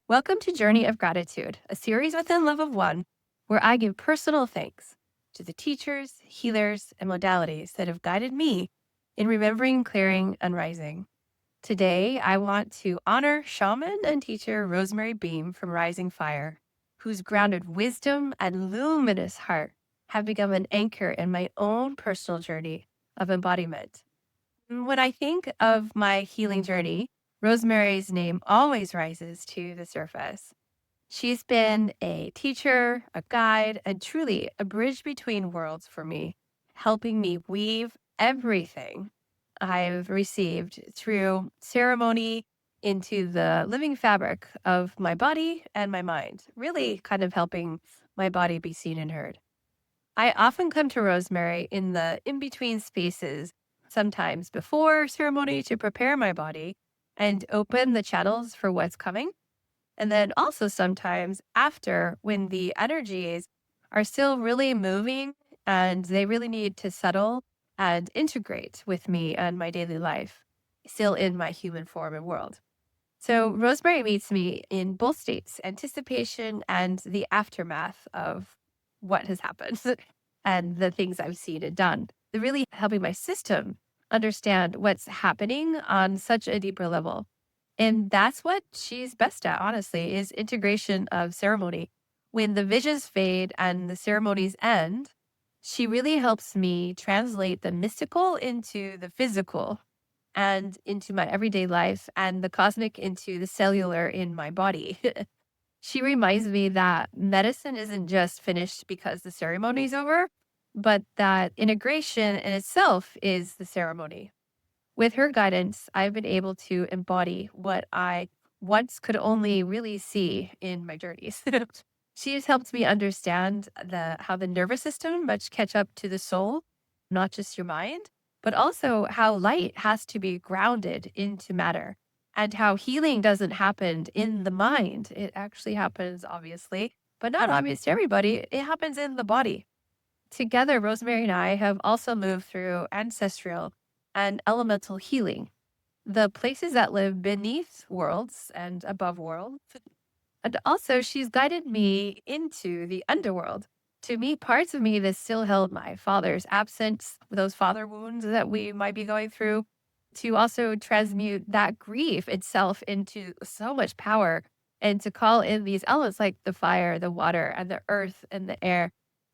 Welcome to Journey of Gratitude, a series within Love of One, where I give personal thanks to the teachers, healers, and modalities that have guided me in remembering, clearing, and rising. Today, I want to honor shaman and teacher Rosemary Beam from Rising Fire, whose grounded wisdom and luminous heart have become an anchor in my own personal journey of embodiment. When I think of my healing journey, Rosemary's name always rises to the surface. She's been a teacher, a guide, and truly a bridge between worlds for me, helping me weave everything I've received through ceremony into the living fabric of my body and my mind, really kind of helping my body be seen and heard. I often come to Rosemary in the in between spaces, sometimes before ceremony to prepare my body and open the channels for what's coming. And then also sometimes after when the energies are still really moving and they really need to settle and integrate with me and my daily life, still in my human form and world. So Rosemary meets me in both states, anticipation and the aftermath of what has happened and the things I've seen and done. They're really helping my system understand what's happening on such a deeper level. And that's what she's best at, honestly, is integration of ceremony. When the visions fade and the ceremonies end, she really helps me translate the mystical into the physical and into my everyday life and the cosmic into the cellular in my body. She reminds me that medicine isn't just finished because the ceremony's over, but that integration in itself is the ceremony. With her guidance, I've been able to embody what I once could only really see in my journeys. She has helped me understand how the nervous system must catch up to the soul, not just your mind, but also how light has to be grounded into matter and how healing doesn't happen in the mind. It actually happens, obviously, but not obvious to everybody. It happens in the body. Together, Rosemary and I have also moved through ancestral and elemental healing, the places that live beneath worlds and above worlds. And also, she's guided me into the underworld to meet parts of me that still held my father's absence, those father wounds that we might be going through, to also transmute that grief itself into so much power and to call in these elements like the fire, the water, and the earth and the air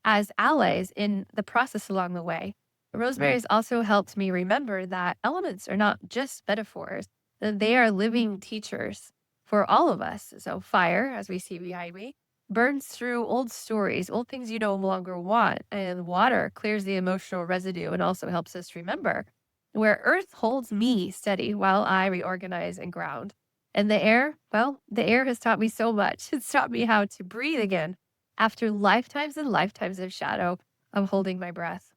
as allies in the process along the way. Rosemary's also helped me remember that elements are not just metaphors, that they are living teachers for all of us. So, fire, as we see behind me, burns through old stories, old things you no longer want. And water clears the emotional residue and also helps us remember. Where earth holds me steady while I reorganize and ground. And the air, well, the air has taught me so much. It's taught me how to breathe again after lifetimes and lifetimes of shadow of holding my breath.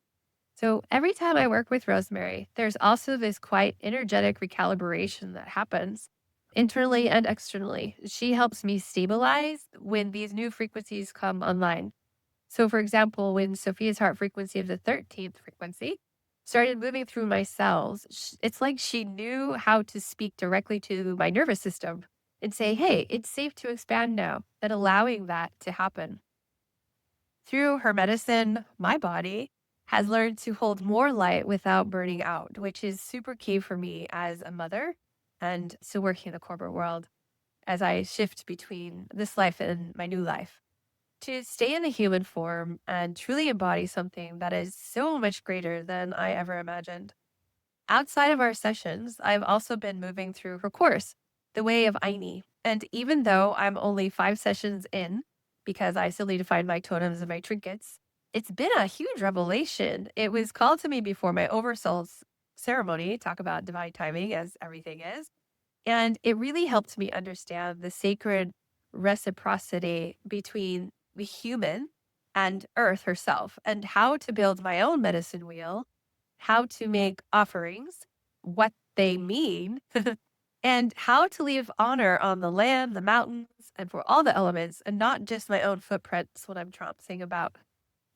So every time I work with Rosemary, there's also this quite energetic recalibration that happens internally and externally. She helps me stabilize when these new frequencies come online. So, for example, when Sophia's heart frequency of the 13th frequency started moving through my cells, it's like she knew how to speak directly to my nervous system and say, hey, it's safe to expand now, and allowing that to happen. Through her medicine, my body has learned to hold more light without burning out, which is super key for me as a mother and still working in the corporate world as I shift between this life and my new life. To stay in the human form and truly embody something that is so much greater than I ever imagined. Outside of our sessions, I've also been moving through her course, The Way of Aini. And even though I'm only 5 sessions in, because I still need to find my totems and my trinkets, it's been a huge revelation. It was called to me before my oversoul's ceremony, talk about divine timing as everything is. And it really helped me understand the sacred reciprocity between the human and Earth herself and how to build my own medicine wheel, how to make offerings, what they mean, and how to leave honor on the land, the mountains, and for all the elements, and not just my own footprints when I'm tromping about.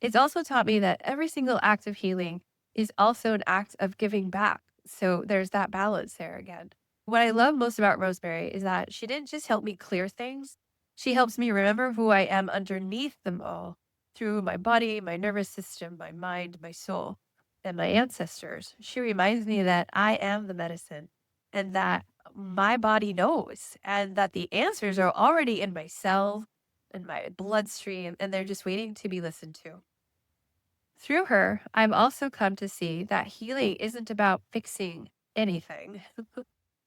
It's also taught me that every single act of healing is also an act of giving back. So there's that balance there again. What I love most about Rosemary is that she didn't just help me clear things, she helps me remember who I am underneath them all through my body, my nervous system, my mind, my soul, and my ancestors. She reminds me that I am the medicine and that my body knows and that the answers are already in my cells and my bloodstream and they're just waiting to be listened to. Through her, I've also come to see that healing isn't about fixing anything.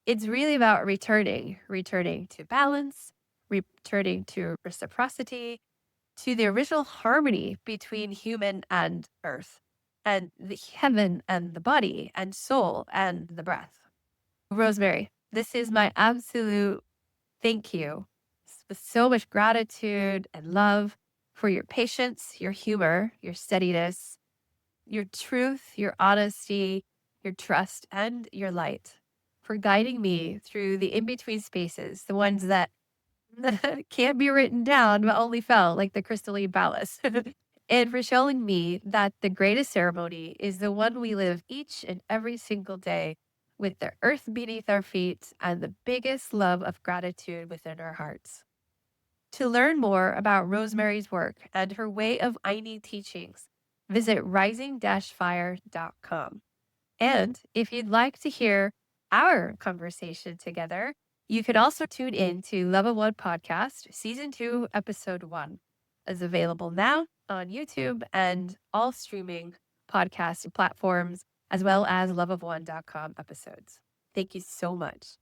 It's really about returning to balance, returning to reciprocity, to the original harmony between human and earth, and the heaven and the body, and soul and the breath. Rosemary, this is my absolute thank you with so much gratitude and love for your patience, your humor, your steadiness, your truth, your honesty, your trust, and your light for guiding me through the in between spaces, the ones that can't be written down, but only felt like the crystalline palace. And for showing me that the greatest ceremony is the one we live each and every single day with the earth beneath our feet and the biggest love of gratitude within our hearts. To learn more about Rosemary's work and her way of Aini teachings, visit rising-fire.com. And if you'd like to hear our conversation together, you could also tune in to Level One Podcast, Season 2, Episode 1, is available now on YouTube and all streaming podcast platforms, as well as loveofone.com episodes. Thank you so much.